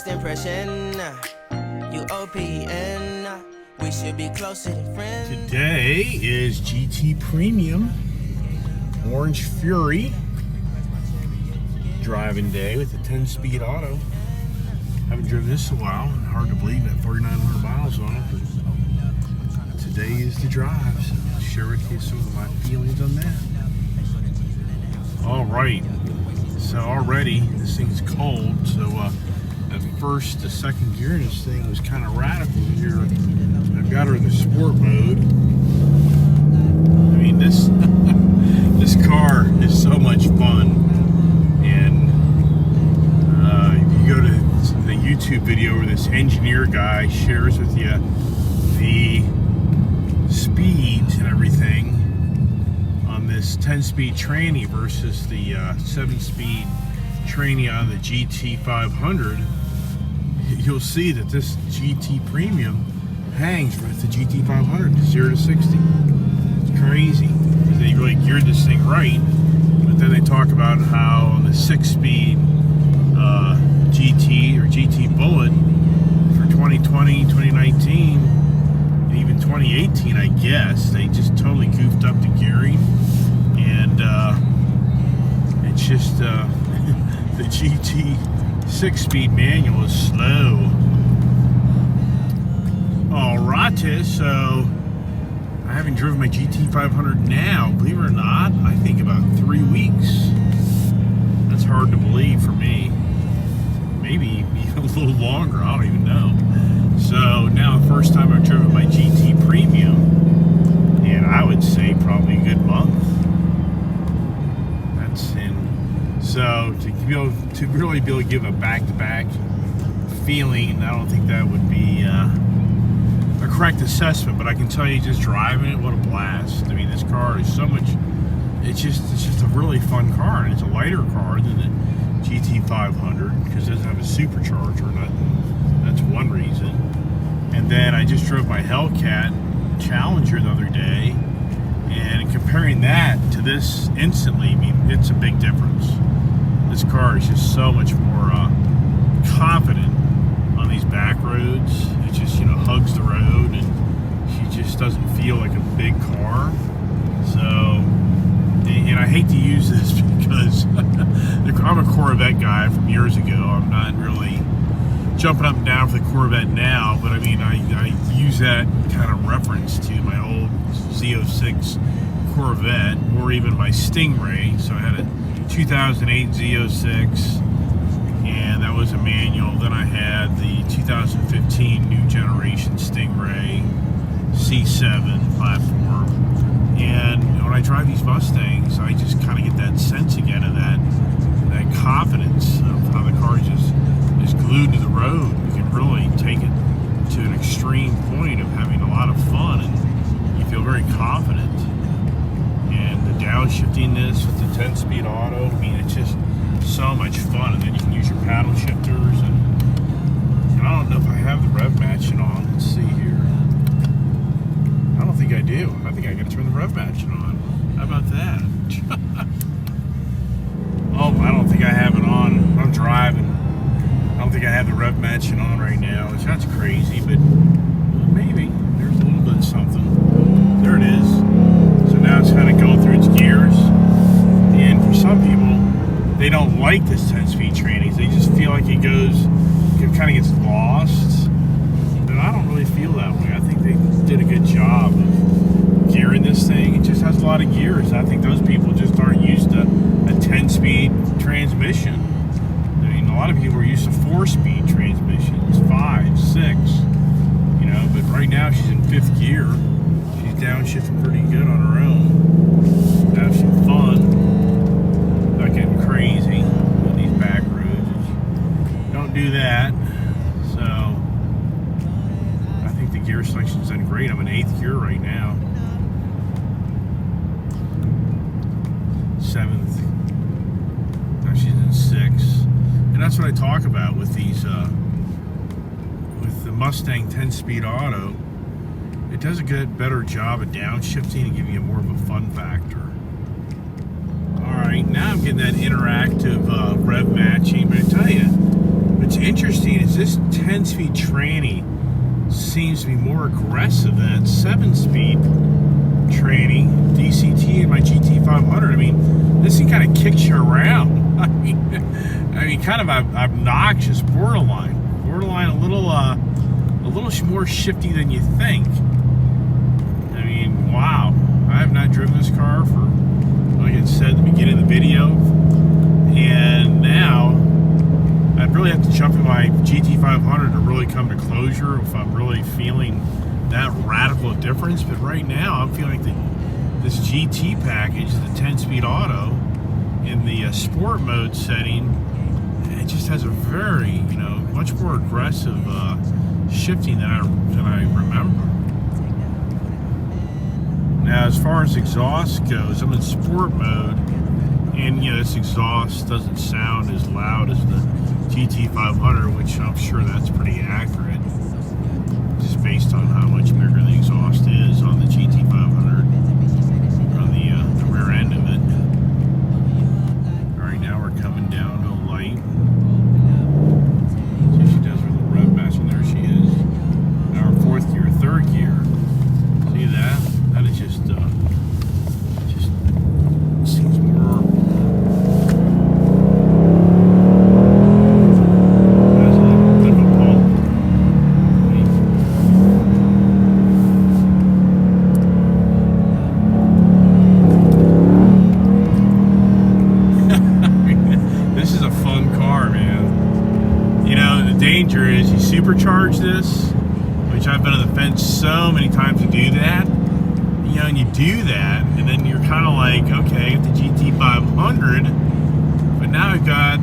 first impression. You OPN. We should be closer than friends. Today is GT Premium Orange Fury driving day with a 10-speed auto. Haven't driven this in a while. Hard to believe that 3,900 miles on it. But today is the drive. So I'll share with you some of my feelings on that. All right. So already this thing's cold. So at first, the second gear in this thing was kind of radical here. I've got her in the sport mode. I mean, this this car is so much fun. And if you go to the YouTube video where this engineer guy shares with you the speeds and everything on this 10-speed tranny versus the 7-speed tranny on the GT 500, you'll see that this GT Premium hangs with the GT 500 0 to 60. It's crazy because they really geared this thing right. But then they talk about how on the 6-speed GT or GT Bullet for 2020, 2019, and even 2018, I guess, they just totally goofed up the gearing. And it's just the GT 6-speed manual is slow. Alrighty, so I haven't driven my GT 500 now, believe it or not, I think about 3 weeks. That's hard to believe for me. Maybe even a little longer, I don't even know. So now the first time I've driven my GT Premium, and I would say probably a good month. That's in. So to really be able to give a back-to-back feeling, I don't think that would be a correct assessment. But I can tell you, just driving it, what a blast! I mean, this car is so much. It's just a really fun car, and it's a lighter car than the GT 500 because it doesn't have a supercharger. That's one reason. And then I just drove my Hellcat Challenger the other day, and comparing that to this instantly, I mean, it's a big difference. This car is just so much more confident on these back roads. It just, hugs the road, and she just doesn't feel like a big car. So, and I hate to use this because I'm a Corvette guy from years ago. I'm not really jumping up and down for the Corvette now, but I mean, I use that kind of reference to my old Z06 Corvette, or even my Stingray. So I had a 2008 Z06, and that was a manual. Then I had the 2015 new generation Stingray C7 platform. And when I drive these Mustangs, I just kind of get that sense again of that confidence of how the car just is glued to the road. You can really take it to an extreme point of having a lot of fun, and you feel very confident. And the downshiftiness with the 10-speed auto, I mean, it's just so much fun. And then you can use your paddle shifters, and I don't know if I have the rev matching on. Let's see here. I don't think I do. I think I got to turn the rev matching on. How about that? Oh, I don't think I have it on. I'm driving. I don't think I have the rev matching on right now. That's crazy, but maybe. There's a little bit of something. There it is. So now it's kind of going through its gears. And for some people, they don't like this 10-speed tranny. They just feel like it kind of gets lost. But I don't really feel that way. I think they did a good job of gearing this thing. It just has a lot of gears. I think those people just aren't used to a 10-speed transmission. I mean, a lot of people are used to 4-speed transmissions, 5, 6, but right now she's in 5th gear. She's downshifting pretty good on her own. Have some fun. Not getting crazy on these back roads. Don't do that. So I think the gear selection's done great. I'm in 8th gear right now. 7th. Now she's in 6th. And that's what I talk about with these, with the Mustang 10-speed auto. It does a better job of downshifting and giving you more of a fun factor. Alright, now I'm getting that interactive rev matching, but I tell you, with what's interesting is this 10-speed tranny seems to be more aggressive than that 7-speed tranny DCT in my GT500. I mean, this thing kind of kicks you around. I mean, kind of obnoxious, borderline a little more shifty than you think. I mean, wow. I have not driven this car for, like I said at the beginning of the video, and now I'd really have to jump in my GT500 to really come to closure if I'm really feeling that radical difference. But right now, I'm feeling like this GT package, the 10-speed auto, in the sport mode setting, it just has a very, much more aggressive shifting than I remember. Now, as far as exhaust goes, I'm in sport mode, and this exhaust doesn't sound as loud as the GT500, which I'm sure that's pretty accurate, just based on how much bigger the exhaust is on the GT500, on the rear end of it. All right, now we're coming down to a light. So she does her little rev master, there she is. Now our 4th gear, 3rd gear. See that? That is just seems more. That's a little bit of a pump. This is a fun car, man. The danger is you supercharge this, which I've been on the fence so many times to do that. And you do that, and then you're kind of like, okay, I got the GT500, but now I've got,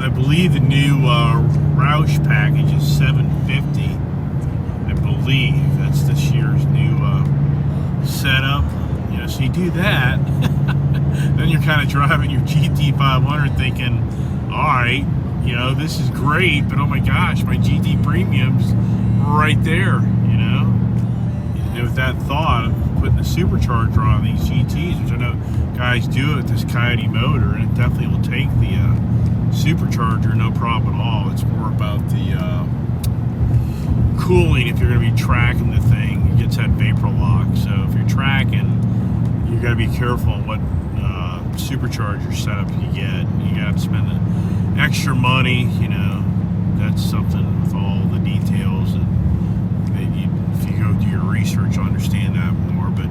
I believe the new Roush package is $750. I believe that's this year's new setup. So you do that, then you're kind of driving your GT500 thinking, all right, this is great, but oh my gosh, my GT Premium's right there, And with that thought, I'm putting the supercharger on these GTs, which I know guys do it with this Coyote Motor, and it definitely will take the supercharger, no problem at all. It's more about the cooling. If you're going to be tracking the thing, it gets that vapor lock. So if you're tracking, you got to be careful on what supercharger setup you get. You got to spend the extra money. That's something with all the details, and if you go do your research, you'll understand that more. But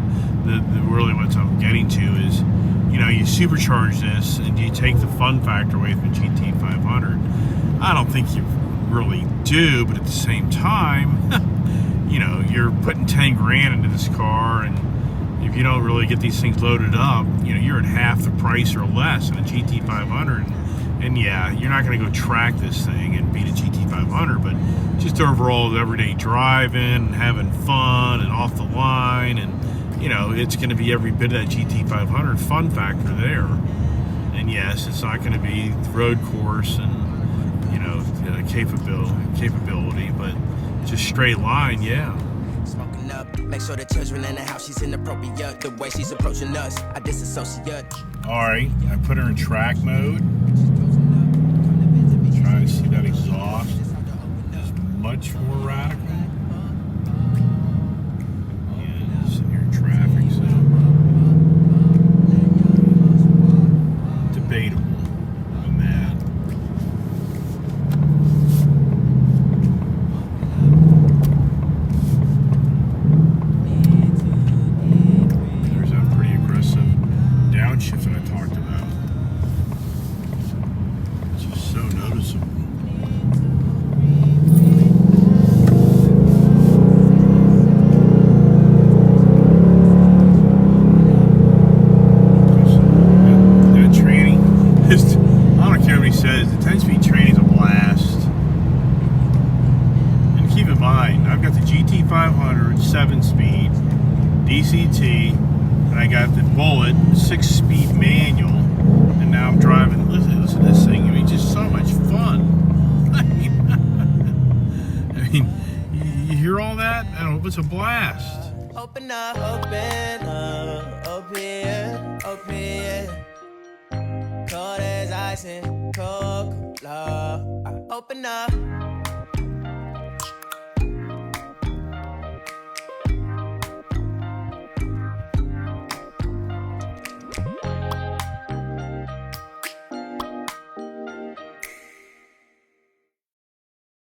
really what I'm getting to is, you supercharge this, and you take the fun factor away from the GT500. I don't think you really do, but at the same time, you're putting 10 grand into this car, and if you don't really get these things loaded up, you're at half the price or less in a GT500. And yeah, you're not going to go track this thing and beat a GT500, but just overall everyday driving and having fun and off the line, and it's going to be every bit of that GT500 fun factor there. And yes, it's not going to be the road course and capability, but just straight line, yeah. Smoking up, make sure the children in the house, she's inappropriate. The way she's approaching us, I disassociate. All right, I put her in track mode. Trying to see that exhaust. It's much more radical. Yeah, it's in your traffic, so debatable on that. There's that pretty aggressive downshift that I talked about. It's just so noticeable. That tranny, I don't care what he says, the 10-speed tranny is a blast. And keep in mind, I've got the GT500 7-speed DCT, and I got the Bullet 6-speed manual, and now I'm driving. Listen to this thing. I mean, just so much fun. I mean, you hear all that? I don't know, it's a blast. Open up, open up, open, open. cold as ice and Coca-Cola. I open up.